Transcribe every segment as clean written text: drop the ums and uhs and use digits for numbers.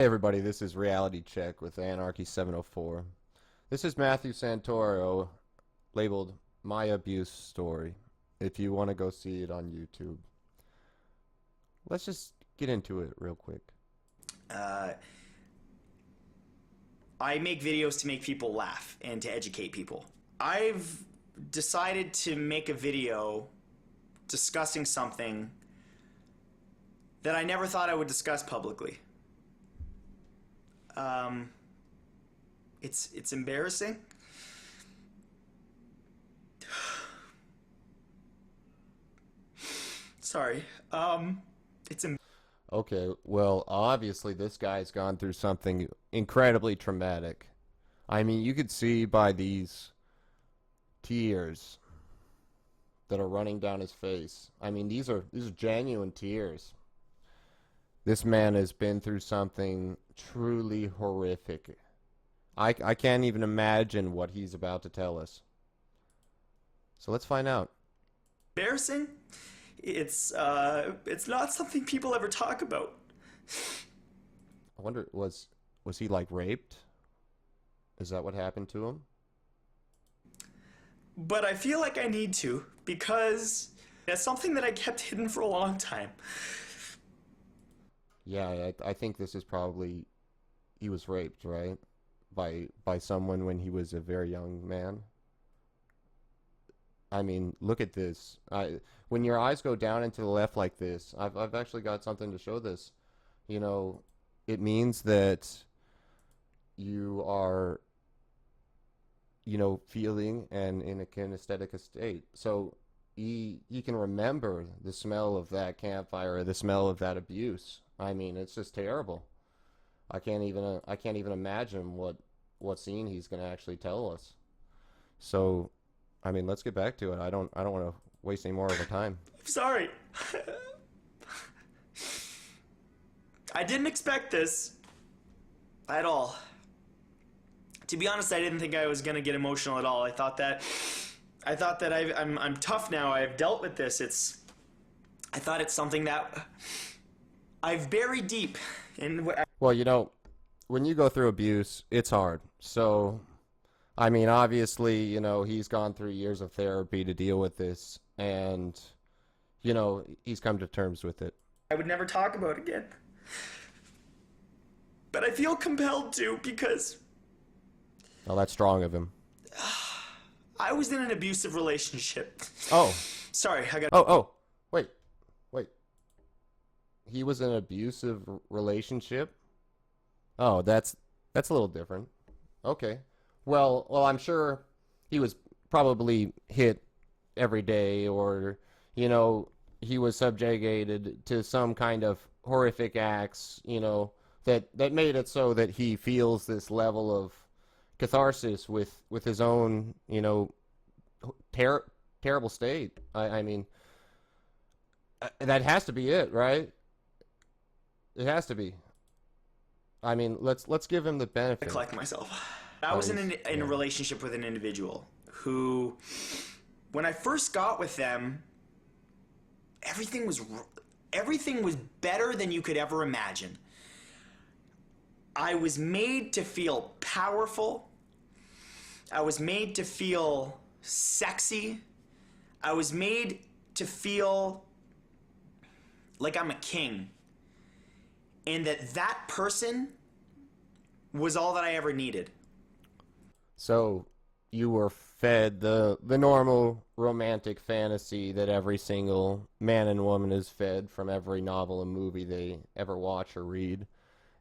Hey everybody, this is Reality Check with Anarchy 704. This is Matthew Santoro, labeled My Abuse Story, if you want to go see it on YouTube. Let's just get into it real quick. Uh, I make videos to make people laugh and to educate people. I've decided to make a video discussing something that I never thought I would discuss publicly. It's embarrassing. Sorry. It's Okay, well, obviously this guy's gone through something incredibly traumatic. I mean, you could see by these tears that are running down his face. I mean, these are genuine tears. This man has been through something truly horrific. I can't even imagine what he's about to tell us. So let's find out. embarrassing. It's not something people ever talk about. I wonder, was he like raped? Is that what happened to him? But I feel like I need to because it's something that I kept hidden for a long time. Yeah, I think this is probably he was raped, right? By someone when he was a very young man. I mean, look at this. When your eyes go down and to the left like this, I've actually got something to show this. You know, it means that you are, feeling and in a kinesthetic state. So he can remember the smell of that campfire, or the smell of that abuse. I mean, it's just terrible. I can't even imagine what scene he's gonna actually tell us. So, I mean, let's get back to it. I don't want to waste any more of our time. I'm sorry. I didn't expect this at all. To be honest, I didn't think I was gonna get emotional at all. I thought that I'm tough now. I've dealt with this. I thought it's something that I've buried deep in. Well, when you go through abuse, it's hard. So, I mean, obviously, he's gone through years of therapy to deal with this, and, he's come to terms with it. I would never talk about again. But I feel compelled to because Oh, that's strong of him. I was in an abusive relationship. Oh, Sorry, I got. oh, wait. He was in an abusive relationship? Oh, that's a little different. Okay. Well, I'm sure he was probably hit every day, or, he was subjugated to some kind of horrific acts, that made it so that he feels this level of catharsis with his own, terrible state. I mean, that has to be it, right? It has to be. I mean, let's give him the To benefit. collect myself. I Oh, was in a relationship with an individual who, when I first got with them, everything was everything was better than you could ever imagine. I was made to feel powerful. I was made to feel sexy. I was made to feel like I'm a king. And that person was all that I ever needed. So you were fed the normal romantic fantasy that every single man and woman is fed from every novel and movie they ever watch or read,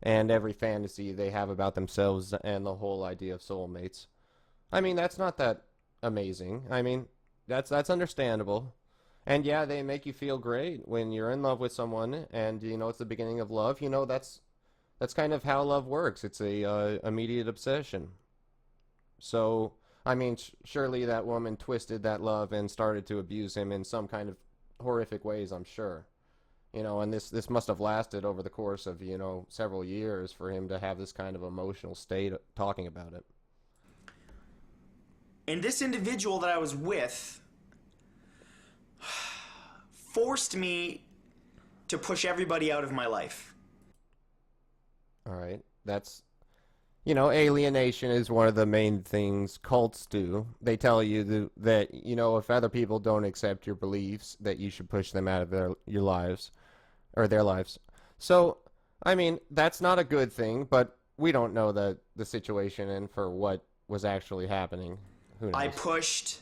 and every fantasy they have about themselves, and the whole idea of soulmates. I mean, that's not that amazing. I mean, that's understandable. And yeah, they make you feel great when you're in love with someone, and it's the beginning of love. That's kind of how love works. It's a immediate obsession. So, I mean, surely that woman twisted that love and started to abuse him in some kind of horrific ways, I'm sure. And this must have lasted over the course of, several years for him to have this kind of emotional state talking about it. And this individual that I was with forced me to push everybody out of my life. All right. That's, alienation is one of the main things cults do. They tell you that, if other people don't accept your beliefs, that you should push them out of your lives or their lives. So, I mean, that's not a good thing, but we don't know the situation and for what was actually happening. Who I knows? pushed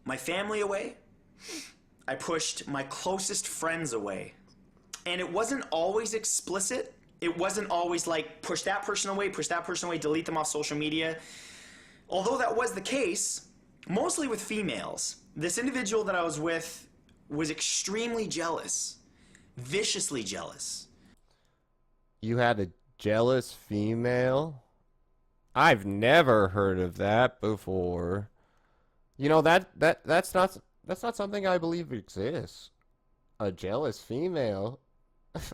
my family away. I pushed my closest friends away. And it wasn't always explicit. It wasn't always like push that person away, delete them off social media. Although that was the case, mostly with females. This individual that I was with was extremely jealous, viciously jealous. You had a jealous female? I've never heard of that before. That's not something I believe exists. A jealous female.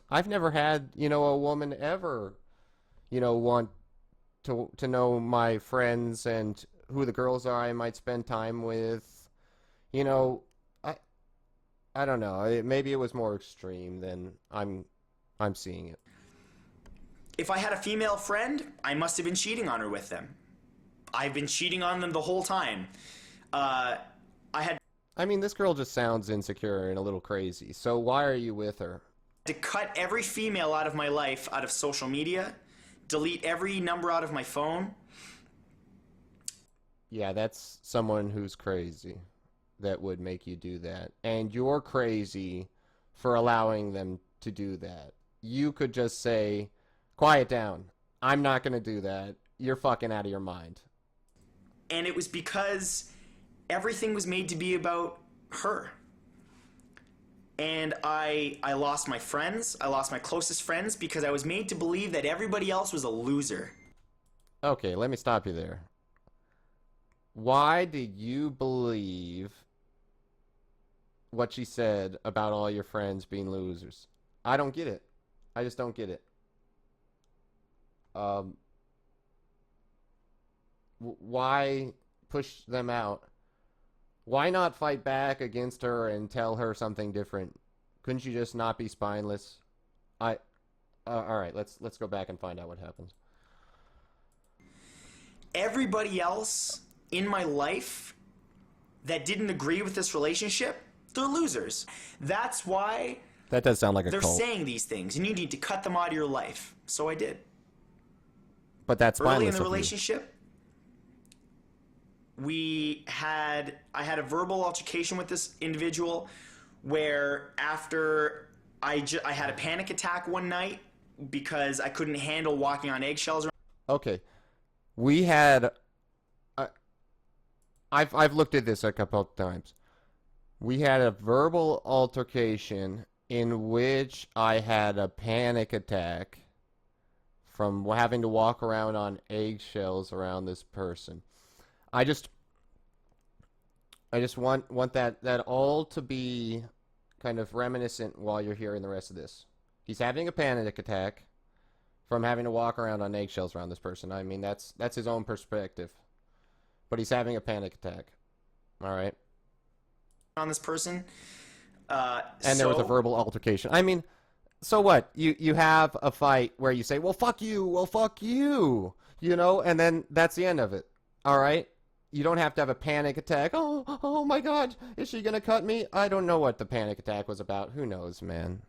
I've never had, a woman ever, want to know my friends and who the girls are I might spend time with. You know, I I don't know. Maybe it was more extreme than I'm seeing it. If I had a female friend, I must have been cheating on her with them. I've been cheating on them the whole time. I had I mean, this girl just sounds insecure and a little crazy. So why are you with her? to cut every female out of my life, out of social media, delete every number out of my phone. Yeah, that's someone who's crazy that would make you do that. And you're crazy for allowing them to do that. You could just say, quiet down. I'm not going to do that. You're fucking out of your mind. And it was because everything was made to be about her. And I lost my friends. I lost my closest friends because I was made to believe that everybody else was a loser. Okay, let me stop you there. Why do you believe what she said about all your friends being losers? I don't get it. I just don't get it. Um, why push them out? Why not fight back against her and tell her something different? Couldn't you just not be spineless? I all right, let's go back and find out what happens. Everybody else in my life that didn't agree with this relationship, they're losers. That's why That does sound like a they're cult. saying these things, and you need to cut them out of your life. So I did. But that's Early in spineless the of you. relationship, I had a verbal altercation with this individual where after I had a panic attack one night because I couldn't handle walking on eggshells. Okay. We had uh, I've looked at this a couple of times. We had a verbal altercation in which I had a panic attack from having to walk around on eggshells around this person. I just I just want that all to be kind of reminiscent while you're hearing the rest of this. He's having a panic attack from having to walk around on eggshells around this person. I mean, that's his own perspective. But he's having a panic attack. All right. On this person. And there was a verbal altercation. I mean, so what? You have a fight where you say, "Well, fuck you. Well, fuck you." And then that's the end of it. All right? You don't have to have a panic attack. Oh my God, is she gonna cut me? I don't know what the panic attack was about. Who knows, man?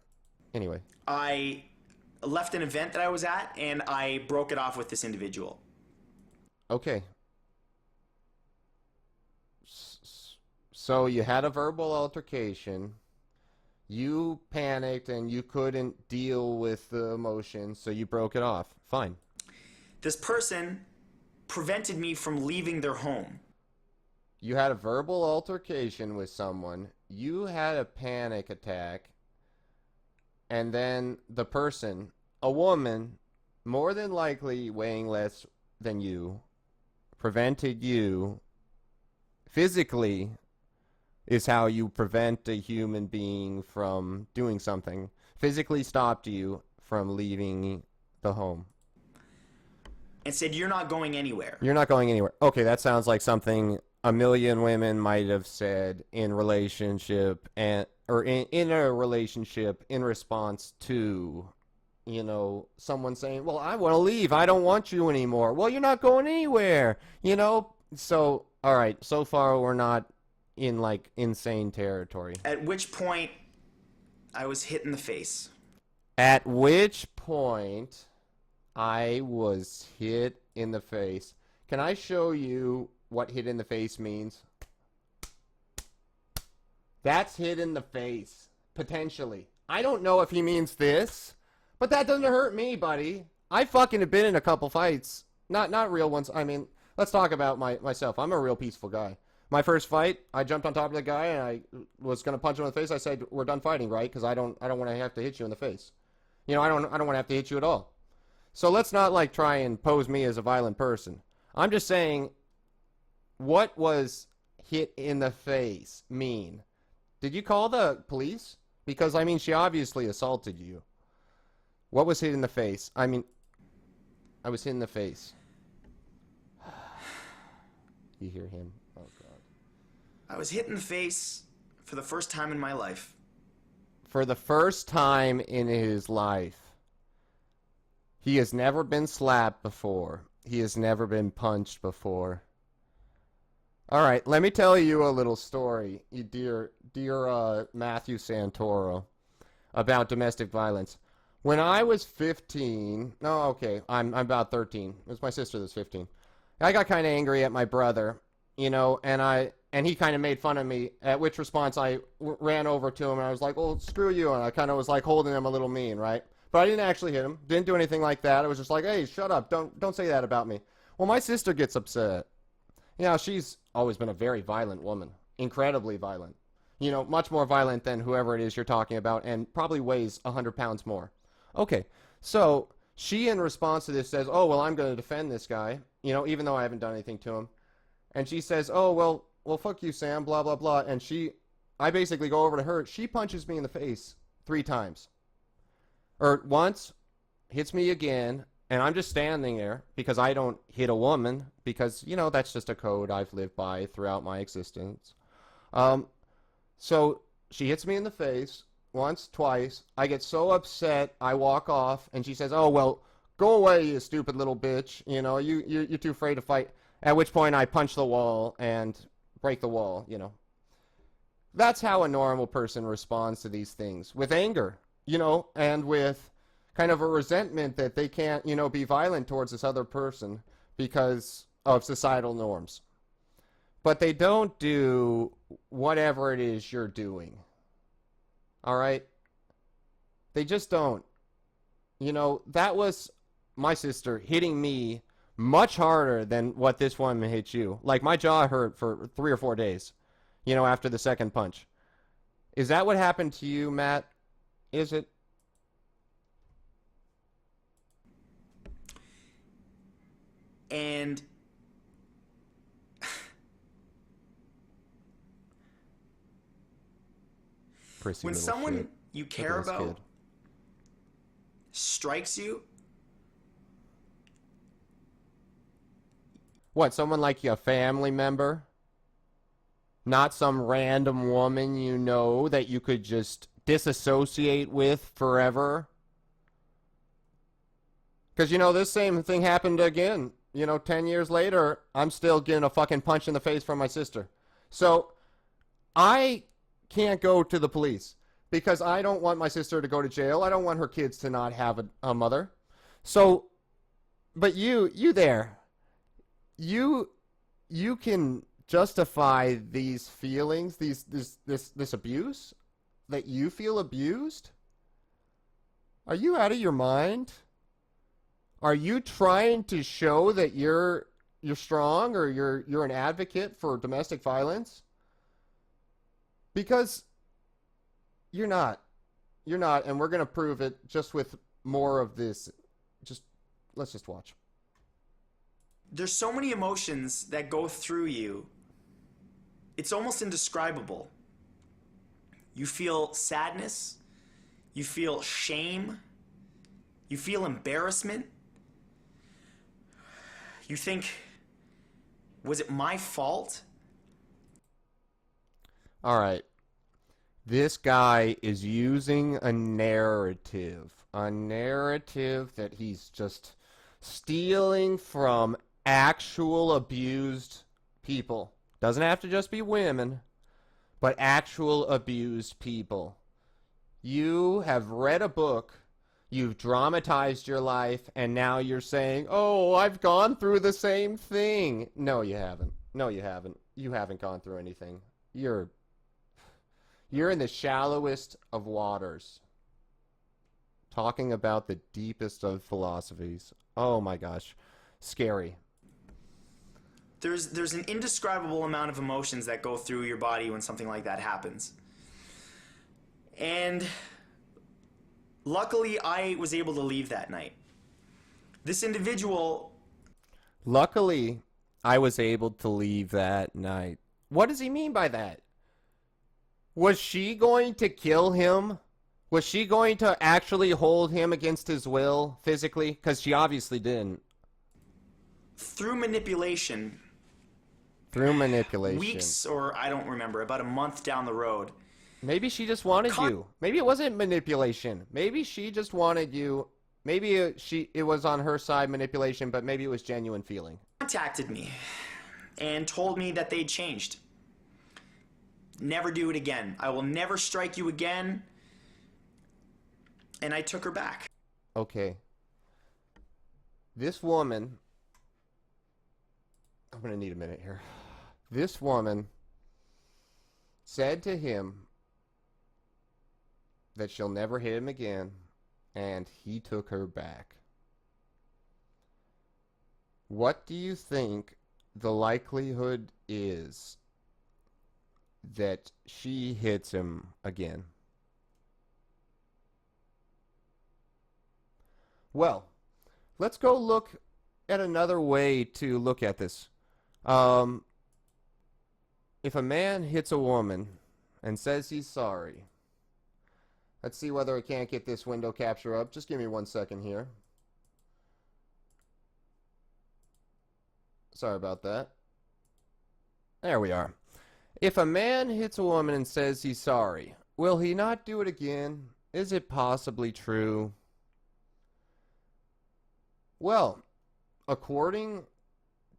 Anyway, I left an event that I was at and I broke it off with this individual. okay. So you had a verbal altercation. You panicked and you couldn't deal with the emotion, so you broke it off. Fine. This person prevented me from leaving their home. You had a verbal altercation with someone. You had a panic attack. And then the person, a woman, more than likely weighing less than you, prevented you physically is how you prevent a human being from doing something. Physically stopped you from leaving the home. And said, "You're not going anywhere." You're not going anywhere. Okay, that sounds like something a million women might have said in relationship and or in a relationship in response to, someone saying, well, I want to leave. I don't want you anymore. Well, you're not going anywhere, So, all right, so far we're not in like insane territory. At which point, I was hit in the face. At which point I was hit in the face. Can I show you what hit in the face means? That's hit in the face, potentially. I don't know if he means this, but that doesn't hurt me, buddy. I fucking have been in a couple fights. Not real ones. I mean, let's talk about myself. I'm a real peaceful guy. My first fight, I jumped on top of the guy and I was gonna punch him in the face. I said, "We're done fighting, right?" Because I don't want to have to hit you in the face. I don't want to have to hit you at all. So let's not like try and pose me as a violent person. I'm just saying, what was hit in the face mean? Did you call the police? Because I mean, she obviously assaulted you. What was hit in the face? I mean, I was hit in the face. You hear him? Oh God. I was hit in the face for the first time in my life. For the first time in his life. He has never been slapped before. He has never been punched before. All right, let me tell you a little story, dear Matthew Santoro, about domestic violence. When I was 15, no, okay, I'm about 13. It was my sister that's 15. I got kind of angry at my brother, and he kind of made fun of me, at which response I ran over to him and I was like, well, screw you, and I kind of was like holding him a little mean, right? But I didn't actually hit him, didn't do anything like that. I was just like, hey, shut up, don't say that about me. Well, my sister gets upset. She's always been a very violent woman, incredibly violent. Much more violent than whoever it is you're talking about, and probably weighs 100 pounds more. Okay, so she, in response to this, says, oh, well, I'm going to defend this guy, even though I haven't done anything to him. And she says, oh, well, fuck you, Sam, blah, blah, blah. And I basically go over to her. She punches me in the face 3 times. Or once, hits me again, and I'm just standing there because I don't hit a woman because, that's just a code I've lived by throughout my existence. So she hits me in the face once, twice. I get so upset, I walk off, and she says, oh, well, go away, you stupid little bitch. You're too afraid to fight. At which point I punch the wall and break the wall, That's how a normal person responds to these things, with anger, and with kind of a resentment that they can't, be violent towards this other person because of societal norms. But they don't do whatever it is you're doing. All right? They just don't. That was my sister hitting me much harder than what this woman hit you. Like, my jaw hurt for 3 or 4 days, after the second punch. Is that what happened to you, Matt? Is it? And Prissy when little someone shit. you care Look at this about kid. strikes you, What, someone like a family member? Not some random woman that you could just disassociate with forever? Because, this same thing happened again. 10 years later, I'm still getting a fucking punch in the face from my sister. So, I can't go to the police because I don't want my sister to go to jail. I don't want her kids to not have a mother. So, but you there, you can justify these feelings, this abuse, that you feel abused? Are you out of your mind? Are you trying to show that you're strong or you're an advocate for domestic violence? Because you're not. You're not, and we're going to prove it just with more of this. Let's just watch. there's so many emotions that go through you. It's almost indescribable. You feel sadness, you feel shame, you feel embarrassment. You think, was it my fault? All right. This guy is using a narrative that he's just stealing from actual abused people. Doesn't have to just be women, but actual abused people. You have read a book, you've dramatized your life, and now you're saying, oh, I've gone through the same thing. No, you haven't. No, you haven't. You haven't gone through anything. You're in the shallowest of waters, talking about the deepest of philosophies. Oh my gosh. Scary. There's an indescribable amount of emotions that go through your body when something like that happens. And luckily, I was able to leave that night. This individual. Luckily, I was able to leave that night. What does he mean by that? Was she going to kill him? Was she going to actually hold him against his will physically? Because she obviously didn't. Through manipulation. Through manipulation. Weeks, or I don't remember, about a month down the road. Maybe she just wanted you. Maybe it wasn't manipulation. Maybe she just wanted you. Maybe it was on her side manipulation, but maybe it was genuine feeling. Contacted me and told me that they'd changed. Never do it again. I will never strike you again. And I took her back. Okay. This woman. I'm going to need a minute here. This woman said to him that she'll never hit him again, and he took her back. What do you think the likelihood is that she hits him again? Well, let's go look at another way to look at this. If a man hits a woman and says he's sorry, let's see whether I can't get this window capture up. Just give me 1 second here. Sorry about that. There we are. If a man hits a woman and says he's sorry, will he not do it again? Is it possibly true? Well, according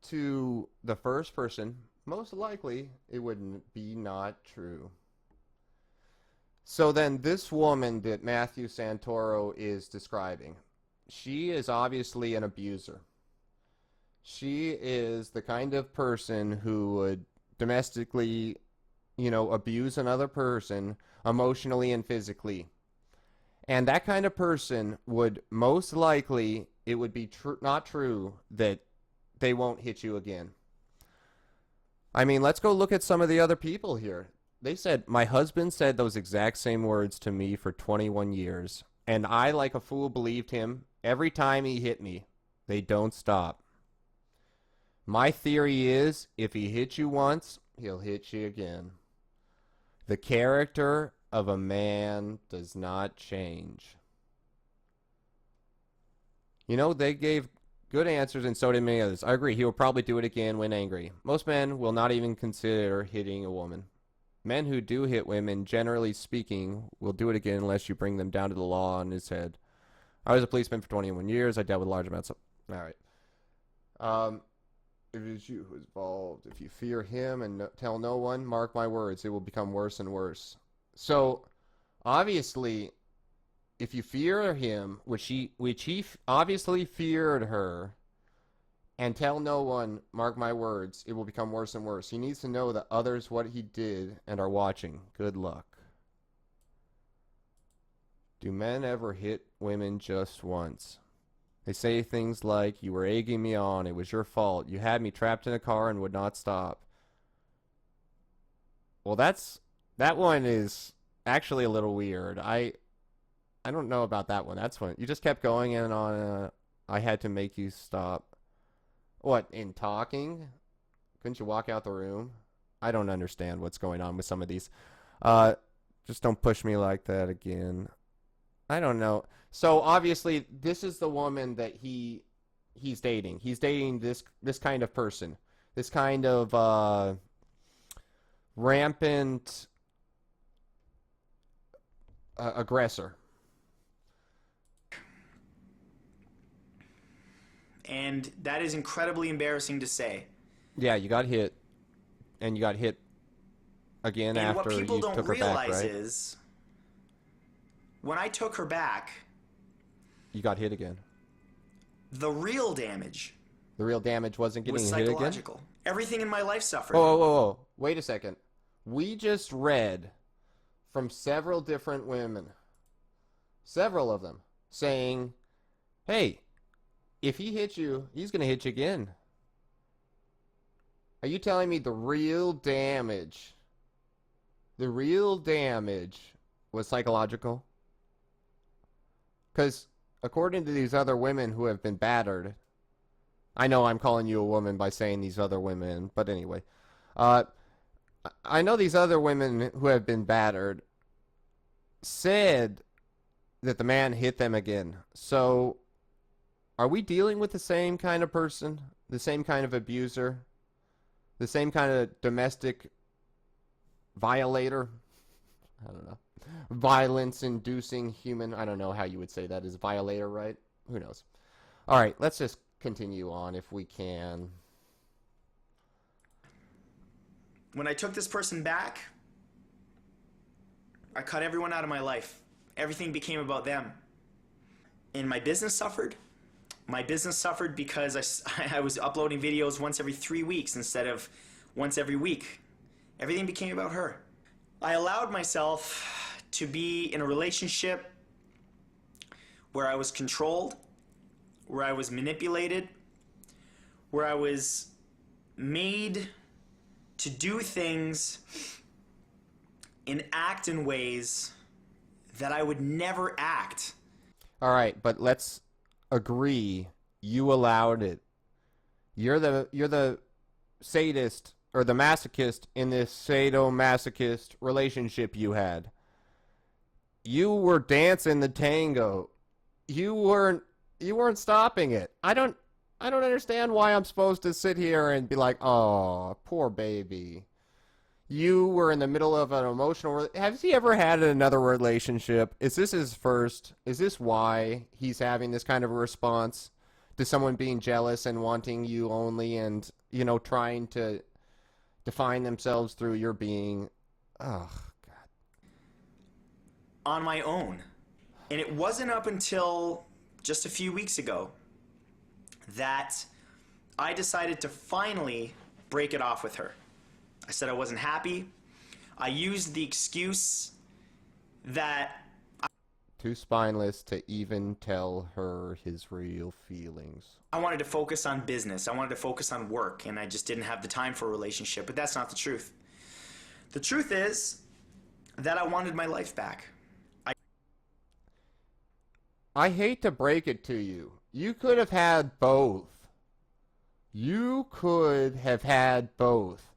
to the first person, most likely it would be not true. So then this woman that Matthew Santoro is describing, she is obviously an abuser. She is the kind of person who would domestically, abuse another person emotionally and physically. And that kind of person would most likely, it would be not true that they won't hit you again. I mean, let's go look at some of the other people here. They said, my husband said those exact same words to me for 21 years, and I, like a fool, believed him every time he hit me. They don't stop. My theory is, if he hits you once, he'll hit you again. The character of a man does not change. They gave good answers, and so did many others. I agree, he will probably do it again when angry. Most men will not even consider hitting a woman. Men who do hit women, generally speaking, will do it again unless you bring them down to the law on his head. I was a policeman for 21 years. I dealt with large amounts of... All right. If it is you who is involved, if you fear him and tell no one, mark my words, it will become worse and worse. So, obviously, if you fear him, which he obviously feared her, and tell no one, mark my words, it will become worse and worse. He needs to know that others what he did and are watching. Good luck. Do men ever hit women just once? They say things like, you were egging me on, it was your fault, you had me trapped in a car and would not stop. Well, that one is actually a little weird. I don't know about that one. That's one. You just kept going and on, I had to make you stop. What, in talking? Couldn't you walk out the room? I don't understand what's going on with some of these. Just don't push me like that again. I don't know. So obviously, this is the woman that he's dating. He's dating this kind of person, this kind of rampant aggressor. And that is incredibly embarrassing to say. Yeah, you got hit, and you got hit again And what after people you don't took her back, realize right? is when I took her back, You got hit again. the real damage The real damage wasn't was getting hit again? psychological. Everything in my life suffered. Whoa, whoa, whoa, whoa. Wait a second. We just read from several different women, several of them, saying, hey, if he hits you, he's going to hit you again. Are you telling me the real damage was psychological? Because according to these other women who have been battered, I know I'm calling you a woman by saying these other women, but anyway, I know these other women who have been battered said that the man hit them again. So, are we dealing with the same kind of person? The same kind of abuser? The same kind of domestic violator? I don't know. Violence-inducing human. I don't know how you would say that. Is violator right? Who knows? All right, let's just continue on if we can. When I took this person back, I cut everyone out of my life. Everything became about them. And my business suffered. My business suffered because I was uploading videos once every 3 weeks instead of once every week. Everything became about her. I allowed myself to be in a relationship where I was controlled, where I was manipulated, where I was made to do things and act in ways that I would never act. All right, but let's agree you allowed it. You're the sadist or the masochist in this sadomasochist relationship you had. You were dancing the tango. You weren't stopping it. I don't understand why I'm supposed to sit here and be like, "Oh, poor baby." You were in the middle of an emotional... Has he ever had another relationship? Is this his first? Is this why he's having this kind of a response to someone being jealous and wanting you only and, trying to define themselves through your being... Oh, God. On my own. And it wasn't up until just a few weeks ago that I decided to finally break it off with her. I said I wasn't happy. I used the excuse that... Too spineless to even tell her his real feelings. I wanted to focus on business. I wanted to focus on work, and I just didn't have the time for a relationship. But that's not the truth. The truth is that I wanted my life back. I hate to break it to you. You could have had both. You could have had both.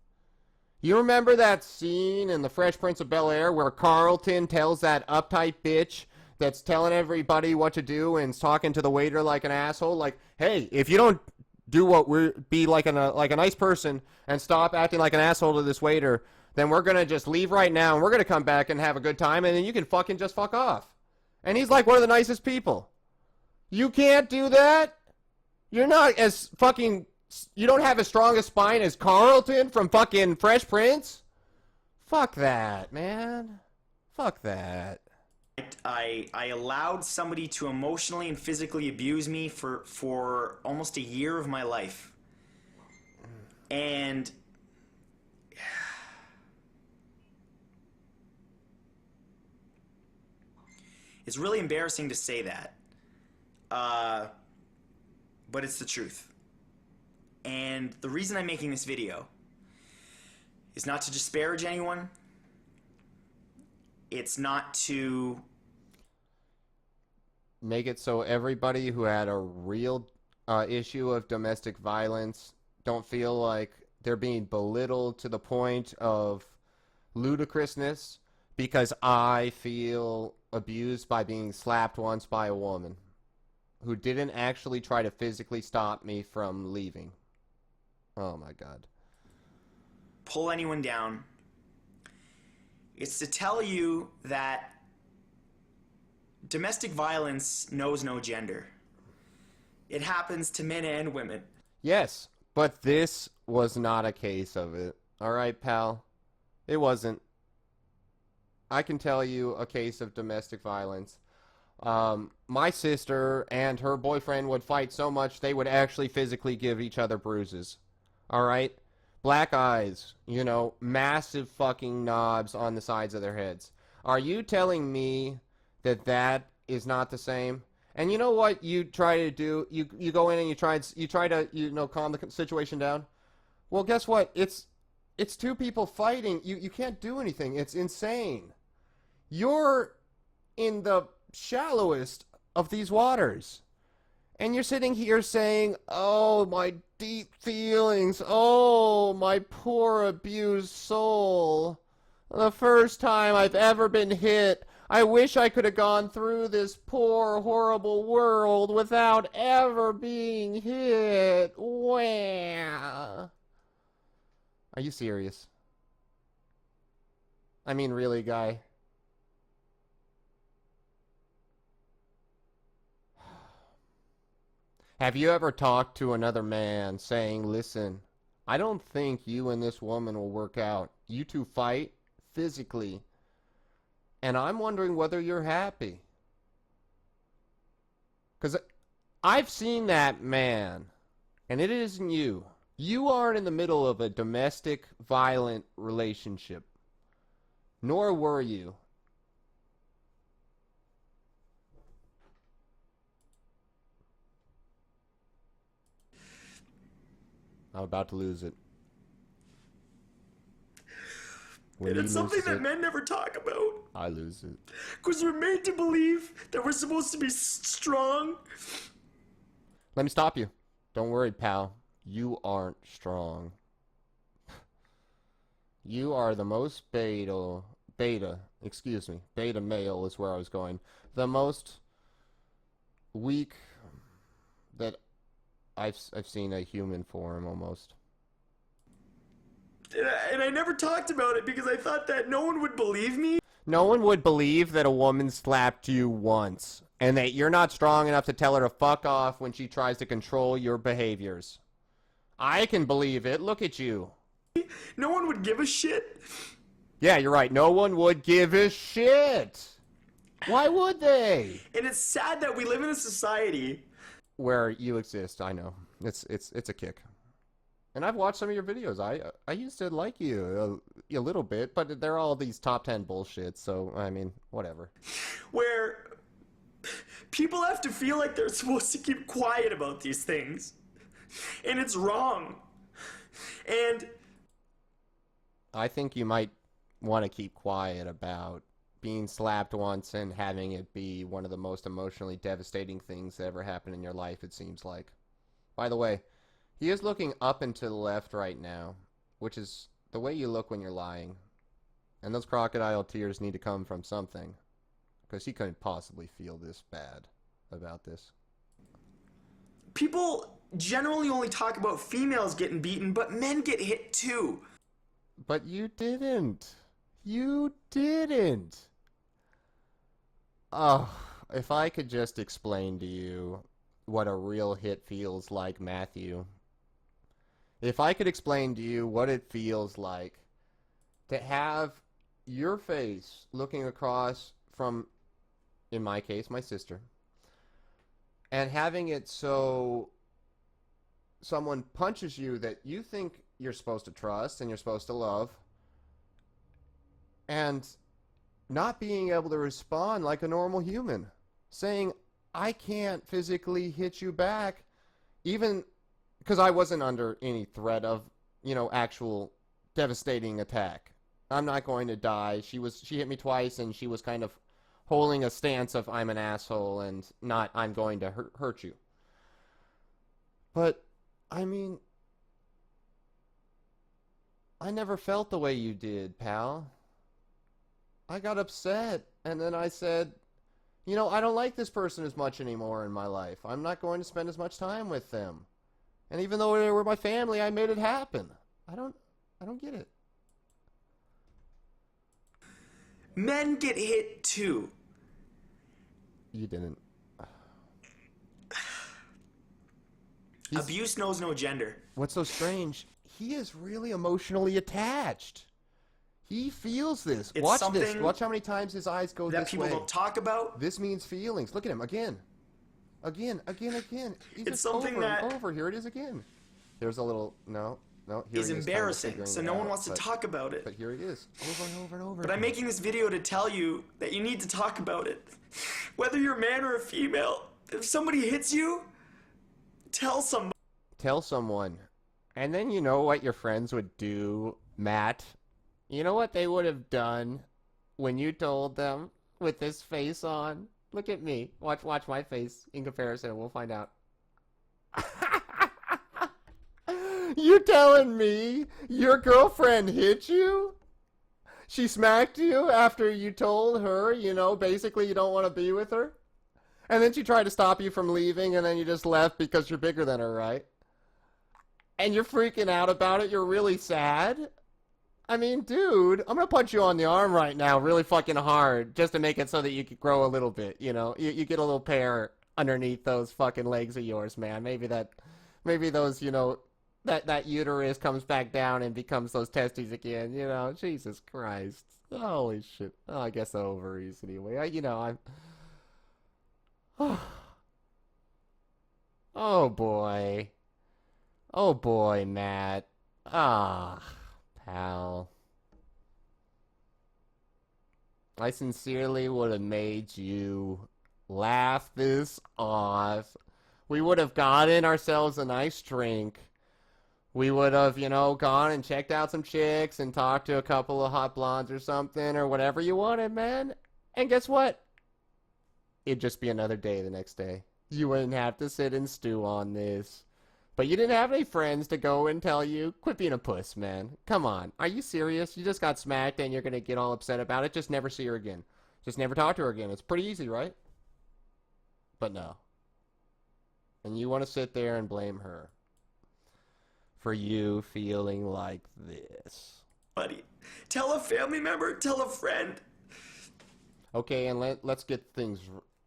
You remember that scene in The Fresh Prince of Bel-Air where Carlton tells that uptight bitch that's telling everybody what to do and is talking to the waiter like an asshole? Like, hey, if you don't do what we're... be like a nice person and stop acting like an asshole to this waiter, then we're going to just leave right now and we're going to come back and have a good time and then you can fucking just fuck off. And he's like one of the nicest people. You can't do that? You're not as fucking... You don't have as strong a spine as Carlton from fucking Fresh Prince? Fuck that, man. Fuck that. I allowed somebody to emotionally and physically abuse me for almost a year of my life. And it's really embarrassing to say that. But it's the truth. And the reason I'm making this video is not to disparage anyone. It's not to make it so everybody who had a real issue of domestic violence don't feel like they're being belittled to the point of ludicrousness because I feel abused by being slapped once by a woman who didn't actually try to physically stop me from leaving. Oh my God. pull anyone down. It's to tell you that Domestic violence knows no gender. It happens to men and women. Yes, but this was not a case of it. All right, pal? It wasn't. I can tell you a case of domestic violence. My sister and her boyfriend would fight so much they would actually physically give each other bruises. All right? Black eyes, massive fucking knobs on the sides of their heads. Are you telling me that that is not the same? And you know what you try to do? You go in and you try to calm the situation down. Well, guess what? It's two people fighting. You can't do anything. It's insane. You're in the shallowest of these waters. And you're sitting here saying, "Oh, my deep feelings. Oh, my poor abused soul. The first time I've ever been hit. I wish I could have gone through this poor, horrible world without ever being hit." Wah. Are you serious? I mean, really, guy? Have you ever talked to another man saying, "Listen, I don't think you and this woman will work out. You two fight physically, and I'm wondering whether you're happy." Because I've seen that man, and it isn't you. You aren't in the middle of a domestic violent relationship. Nor were you. I'm about to lose it. When And he it's something loses that it, men never talk about. I lose it. Because we're made to believe that we're supposed to be strong. Let me stop you. Don't worry, pal. You aren't strong. You are the most beta male is where I was going. The most weak that I've seen a human form almost. And I never talked about it because I thought that no one would believe me. No one would believe that a woman slapped you once and that you're not strong enough to tell her to fuck off when she tries to control your behaviors. I can believe it. Look at you. No one would give a shit. Yeah, you're right. No one would give a shit. Why would they? And it's sad that we live in a society Where you exist, I know. It's a kick. And I've watched some of your videos. I used to like you a little bit, but they're all these top 10 bullshit, so I mean, whatever. where people have to feel like they're supposed to keep quiet about these things. And it's wrong. And I think you might want to keep quiet about being slapped once and having it be one of the most emotionally devastating things that ever happened in your life, it seems like. By the way, he is looking up and to the left right now, which is the way you look when you're lying. And those crocodile tears need to come from something, because he couldn't possibly feel this bad about this. people generally only talk about females getting beaten, but men get hit too. But you didn't. You didn't. Oh, if I could just explain to you what a real hit feels like, Matthew. If I could explain to you what it feels like to have your face looking across from, in my case, my sister, and having it so someone punches you that you think you're supposed to trust and you're supposed to love, and not being able to respond like a normal human, saying, "I can't physically hit you back," even because I wasn't under any threat of, actual devastating attack. I'm not going to die. She hit me twice, and she was kind of holding a stance of "I'm an asshole" and not "I'm going to hurt you." But, I mean, I never felt the way you did, pal. I got upset, and then I said, I don't like this person as much anymore in my life. I'm not going to spend as much time with them. And even though they were my family, I made it happen. I don't get it. Men get hit too. You didn't. He's, Abuse knows no gender. what's so strange? He is really emotionally attached. He feels this. It's Watch this. something Watch how many times his eyes go that this people way. don't talk about. This means feelings. Look at him again. Again. He's It's just something over that and over. Here it is again. There's a little no. Here is he is, embarrassing, kind of so figuring no it one out, wants to talk about it. But here he is, over and over and over. But I'm making this video to tell you that you need to talk about it. Whether you're a man or a female, if somebody hits you, tell somebody. Tell someone. And then you know what your friends would do, Matt? You know what they would have done when you told them with this face on? Look at me. Watch my face in comparison. We'll find out. You telling me your girlfriend hit you? She smacked you after you told her, basically you don't want to be with her? And then she tried to stop you from leaving, and then you just left because you're bigger than her, right? And you're freaking out about it? You're really sad? I mean, dude, I'm gonna punch you on the arm right now really fucking hard just to make it so that you could grow a little bit, You get a little pair underneath those fucking legs of yours, man. Maybe those, that uterus comes back down and becomes those testes again, Jesus Christ. Holy shit. Oh, I guess the ovaries anyway. I'm... Oh, boy. Oh, boy, Matt. Ah, pal. I sincerely would have made you laugh this off. We would have gotten ourselves a nice drink. We would have, gone and checked out some chicks and talked to a couple of hot blondes or something or whatever you wanted, man. And guess what? It'd just be another day the next day. You wouldn't have to sit and stew on this. But you didn't have any friends to go and tell you, quit being a puss, man. Come on. Are you serious? You just got smacked and you're going to get all upset about it? Just never see her again. Just never talk to her again. It's pretty easy, right? But no. And you want to sit there and blame her for you feeling like this. Buddy, tell a family member, tell a friend. Okay, and let's get things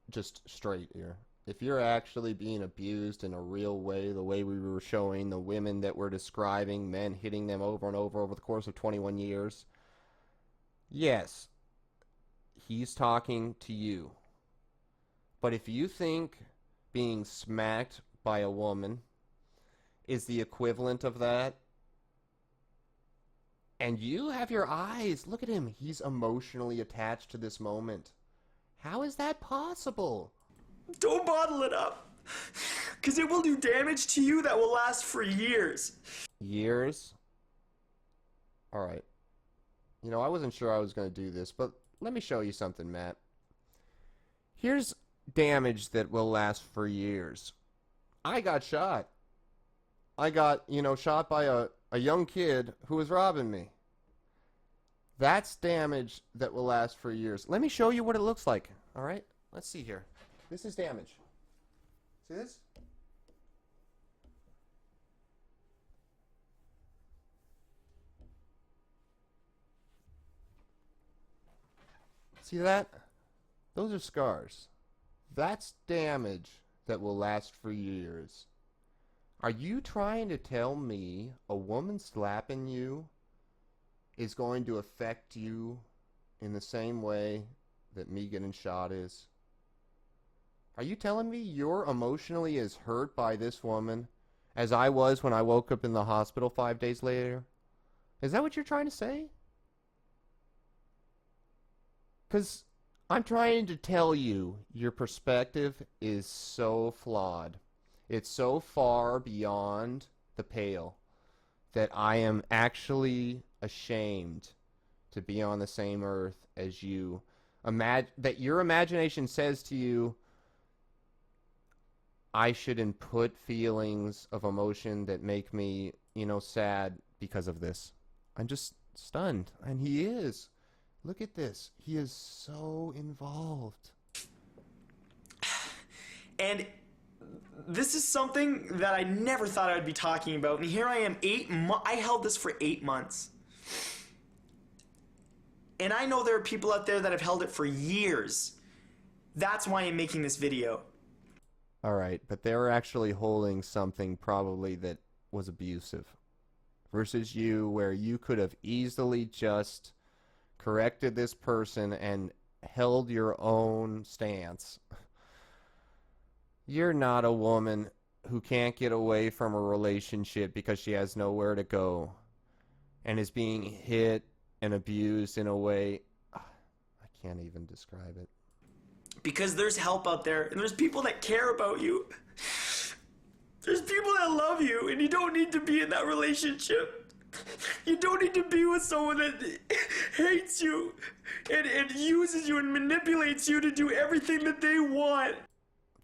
just straight here. If you're actually being abused in a real way, the way we were showing the women that we're describing, men hitting them over and over the course of 21 years, yes, he's talking to you. But if you think being smacked by a woman is the equivalent of that, and you have your eyes, look at him, he's emotionally attached to this moment. How is that possible? Don't bottle it up, because it will do damage to you that will last for years. Years? Alright. I wasn't sure I was going to do this, but let me show you something, Matt. Here's damage that will last for years. I got shot. I got, shot by a young kid who was robbing me. That's damage that will last for years. Let me show you what it looks like, alright? Let's see here. This is damage. See this? See that? Those are scars. That's damage that will last for years. Are you trying to tell me a woman slapping you is going to affect you in the same way that me getting shot is? Are you telling me you're emotionally as hurt by this woman as I was when I woke up in the hospital 5 days later? Is that what you're trying to say? Because I'm trying to tell you your perspective is so flawed. It's so far beyond the pale that I am actually ashamed to be on the same earth as you. That your imagination says to you, I shouldn't put feelings of emotion that make me, sad because of this. I'm just stunned. And he is. Look at this. He is so involved. And this is something that I never thought I would be talking about. And here I am, I held this for 8 months. And I know there are people out there that have held it for years. That's why I'm making this video. All right, but they were actually holding something probably that was abusive. Versus you, where you could have easily just corrected this person and held your own stance. You're not a woman who can't get away from a relationship because she has nowhere to go and is being hit and abused in a way I can't even describe it. Because there's help out there, and there's people that care about you. There's people that love you, and you don't need to be in that relationship. You don't need to be with someone that hates you and uses you and manipulates you to do everything that they want.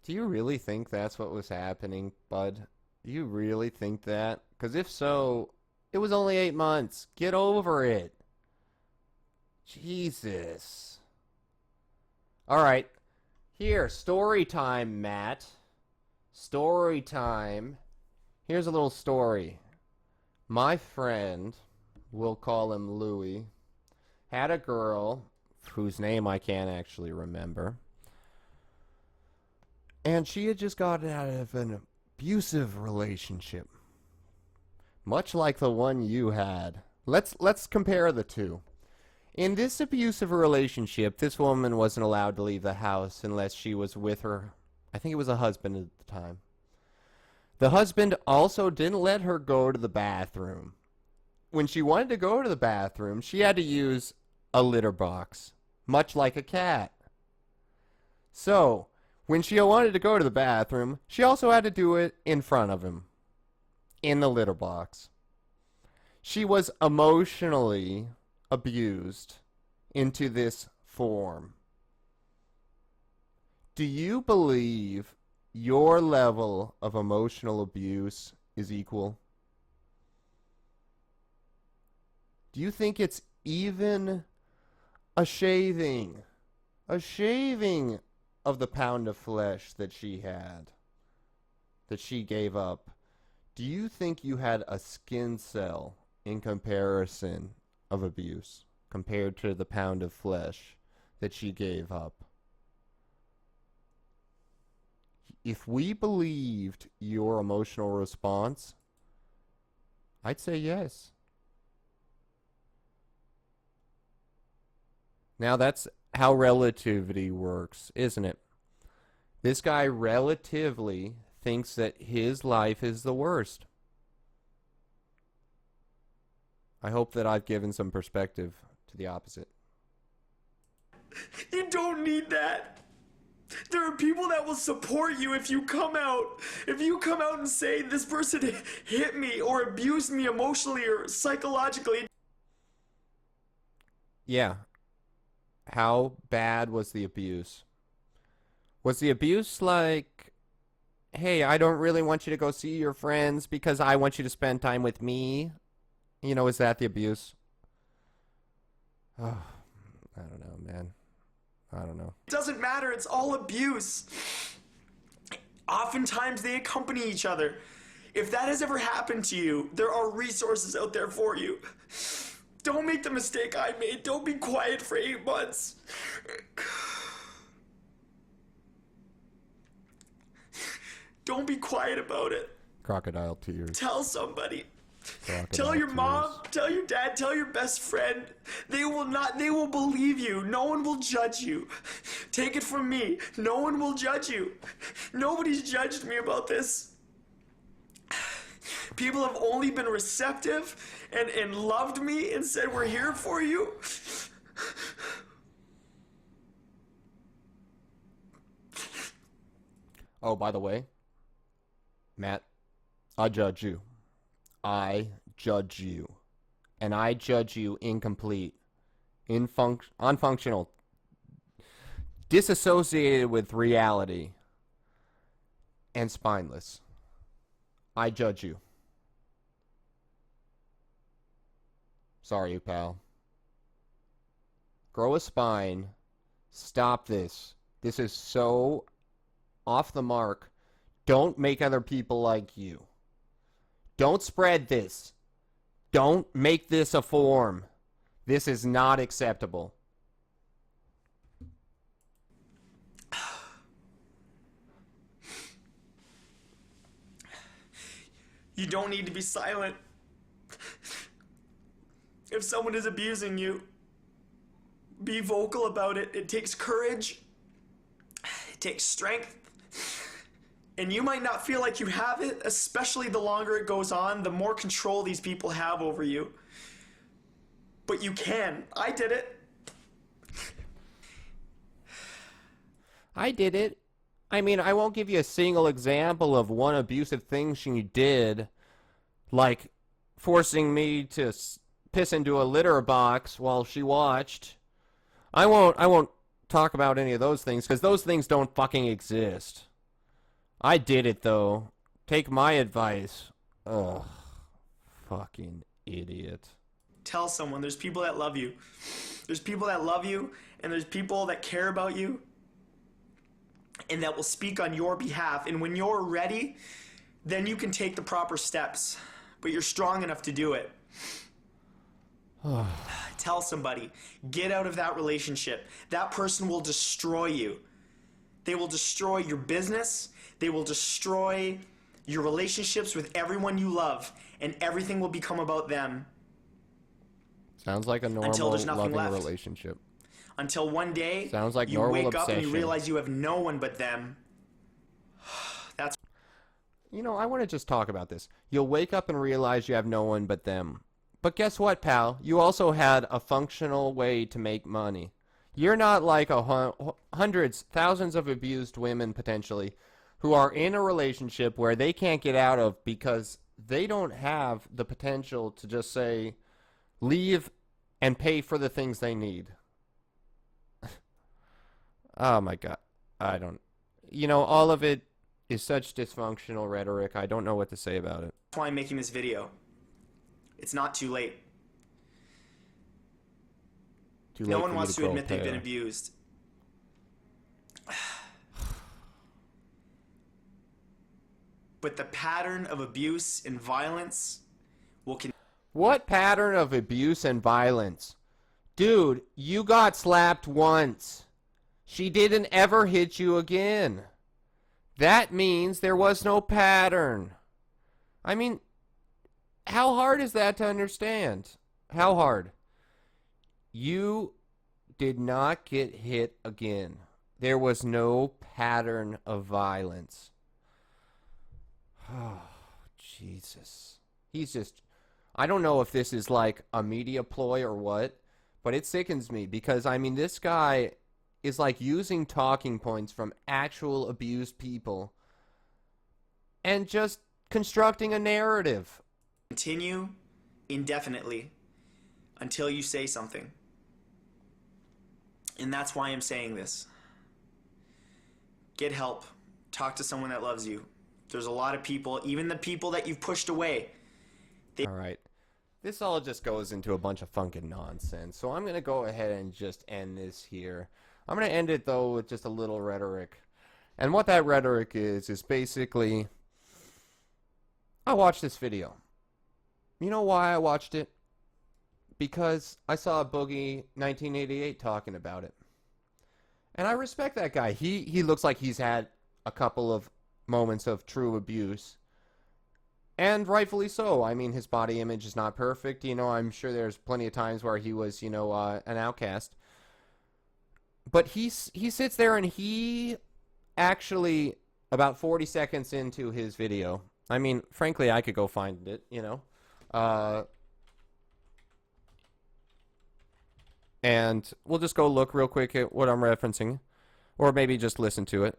Do you really think that's what was happening, bud? Do you really think that? Because if so, it was only 8 months. Get over it. Jesus. All right. Here, story time, Matt. Story time. Here's a little story. My friend, we'll call him Louie, had a girl whose name I can't actually remember. And she had just gotten out of an abusive relationship. Much like the one you had. Let's compare the two. In this abusive relationship, this woman wasn't allowed to leave the house unless she was with her, I think it was a husband at the time. The husband also didn't let her go to the bathroom. When she wanted to go to the bathroom, she had to use a litter box, much like a cat. So, when she wanted to go to the bathroom, she also had to do it in front of him, in the litter box. She was emotionally abused into this form. Do you believe your level of emotional abuse is equal? Do you think it's even a shaving of the pound of flesh that she had, that she gave up? Do you think you had a skin cell in comparison of abuse compared to the pound of flesh that she gave up? If we believed your emotional response, I'd say yes. Now that's how relativity works, isn't it? This guy relatively thinks that his life is the worst. I hope that I've given some perspective to the opposite. You don't need that. There are people that will support you if you come out. If you come out and say, this person hit me or abused me emotionally or psychologically. Yeah. How bad was the abuse? Was the abuse like, hey, I don't really want you to go see your friends because I want you to spend time with me? You know, is that the abuse? Oh, I don't know, man. I don't know. It doesn't matter. It's all abuse. Oftentimes they accompany each other. If that has ever happened to you, there are resources out there for you. Don't make the mistake I made. Don't be quiet for 8 months. Don't be quiet about it. Crocodile tears. Tell somebody. Crocodile Tell your tears. mom, tell your dad, tell your best friend. They will believe you. No one will judge you. Take it from me. No one will judge you. Nobody's judged me about this. People have only been receptive and loved me and said, we're here for you. Oh, by the way, Matt, I judge you. I judge you. And I judge you incomplete, unfunctional, disassociated with reality, and spineless. I judge you. Sorry, pal. Grow a spine. Stop this. This is so off the mark. Don't make other people like you. Don't spread this. Don't make this a form. This is not acceptable. You don't need to be silent. If someone is abusing you, be vocal about it. It takes courage. It takes strength. And you might not feel like you have it, especially the longer it goes on, the more control these people have over you. But you can. I did it. I did it. I mean, I won't give you a single example of one abusive thing she did, like forcing me to piss into a litter box while she watched. I won't talk about any of those things, because those things don't fucking exist. I did it, though. Take my advice. Ugh. Fucking idiot. Tell someone. There's people that love you. There's people that love you, and there's people that care about you, and that will speak on your behalf. And when you're ready, then you can take the proper steps. But you're strong enough to do it. Tell somebody. Get out of that relationship. That person will destroy you. They will destroy your business. They will destroy your relationships with everyone you love. And everything will become about them. Sounds like a normal, loving relationship. Until one day, sounds like you wake up and you realize you have no one but them. That's... You know, I want to just talk about this. You'll wake up and realize you have no one but them. But guess what, pal? You also had a functional way to make money. You're not like hundreds, thousands of abused women, potentially, who are in a relationship where they can't get out of because they don't have the potential to just say, leave and pay for the things they need. Oh my God. I don't... You know, all of it is such dysfunctional rhetoric. I don't know what to say about it. That's why I'm making this video. It's not too late. No one wants to admit they've been abused. But the pattern of abuse and violence will continue. What pattern of abuse and violence? Dude, you got slapped once. She didn't ever hit you again. That means there was no pattern. I mean, how hard is that to understand? How hard? You did not get hit again. There was no pattern of violence. Oh, Jesus. He's just... I don't know if this is like a media ploy or what, but it sickens me because, I mean, this guy is like using talking points from actual abused people and just constructing a narrative. Continue indefinitely until you say something. And that's why I'm saying this. Get help. Talk to someone that loves you. There's a lot of people, even the people that you've pushed away. All right. This all just goes into a bunch of fucking nonsense. So I'm going to go ahead and just end this here. I'm going to end it, though, with just a little rhetoric. And what that rhetoric is basically, I watched this video. You know why I watched it? Because I saw Boogie 1988 talking about it. And I respect that guy. He looks like he's had a couple of moments of true abuse. And rightfully so. I mean, his body image is not perfect. You know, I'm sure there's plenty of times where he was, you know, an outcast. But he sits there and he actually, about 40 seconds into his video, I mean, frankly, I could go find it, you know. And we'll just go look real quick at what I'm referencing. Or maybe just listen to it.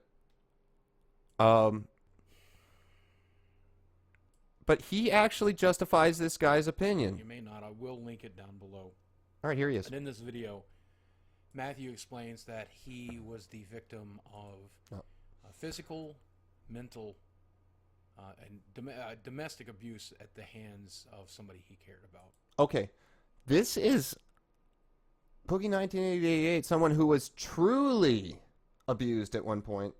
But he actually justifies this guy's opinion. You may not. I will link it down below. All right, here he is. And in this video, Matthew explains that he was the victim of physical, mental, and domestic abuse at the hands of somebody he cared about. Okay. This is Boogie 1988, someone who was truly abused at one point.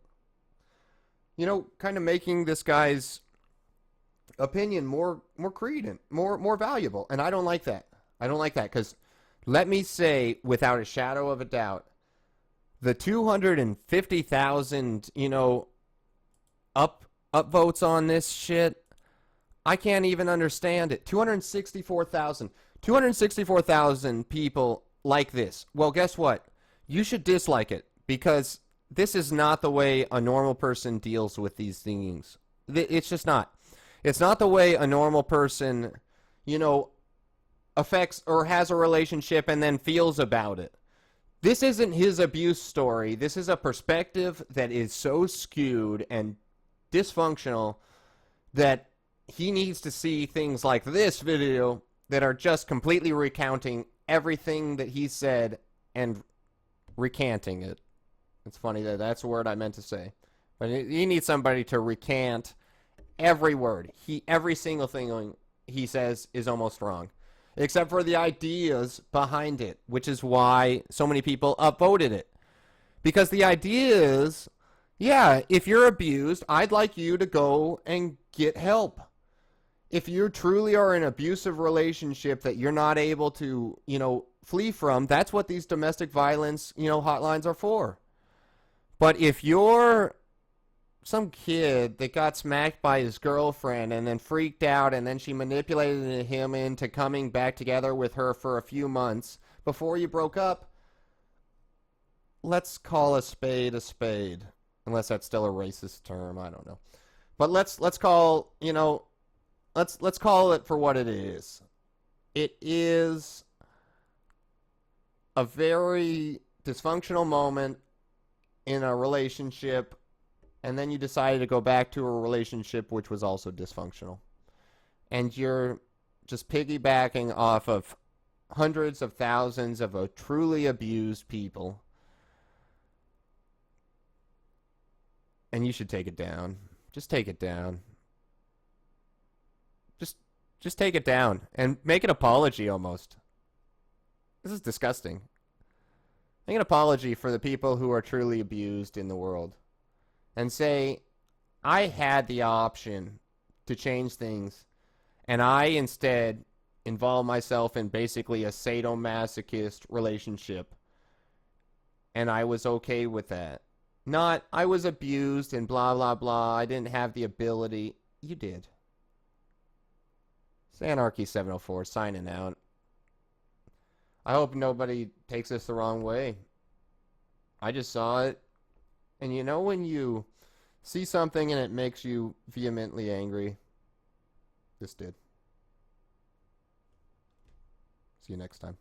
You know, kind of making this guy's opinion more credent, more valuable. And I don't like that. I don't like that because let me say without a shadow of a doubt, the 250,000, you know, upvotes on this shit, I can't even understand it. 264,000 people like this. Well, guess what? You should dislike it, because this is not the way a normal person deals with these things. It's just not. It's not the way a normal person, affects or has a relationship and then feels about it. This isn't his abuse story. This is a perspective that is so skewed and dysfunctional that he needs to see things like this video that are just completely recounting everything that he said and recanting it. It's funny that that's a word I meant to say. But you need somebody to recant every word. Every single thing he says is almost wrong, except for the ideas behind it, which is why so many people upvoted it. Because the idea is, yeah, if you're abused, I'd like you to go and get help. If you truly are in an abusive relationship that you're not able to, flee from, that's what these domestic violence, hotlines are for. But if you're some kid that got smacked by his girlfriend and then freaked out, and then she manipulated him into coming back together with her for a few months before you broke up, let's call a spade a spade. Unless that's still a racist term, I don't know. But let's call, let's call it for what it is. It is a very dysfunctional moment in a relationship, and then you decided to go back to a relationship which was also dysfunctional. And you're just piggybacking off of hundreds of thousands of truly abused people. And you should take it down. Just take it down. Just take it down and make an apology almost. This is disgusting. Make an apology for the people who are truly abused in the world. And say, I had the option to change things, and I instead involved myself in basically a sadomasochist relationship. And I was okay with that. Not, I was abused and blah, blah, blah. I didn't have the ability. You did. Anarchy 704 signing out. I hope nobody takes this the wrong way. I just saw it. And when you see something and it makes you vehemently angry, this did. See you next time.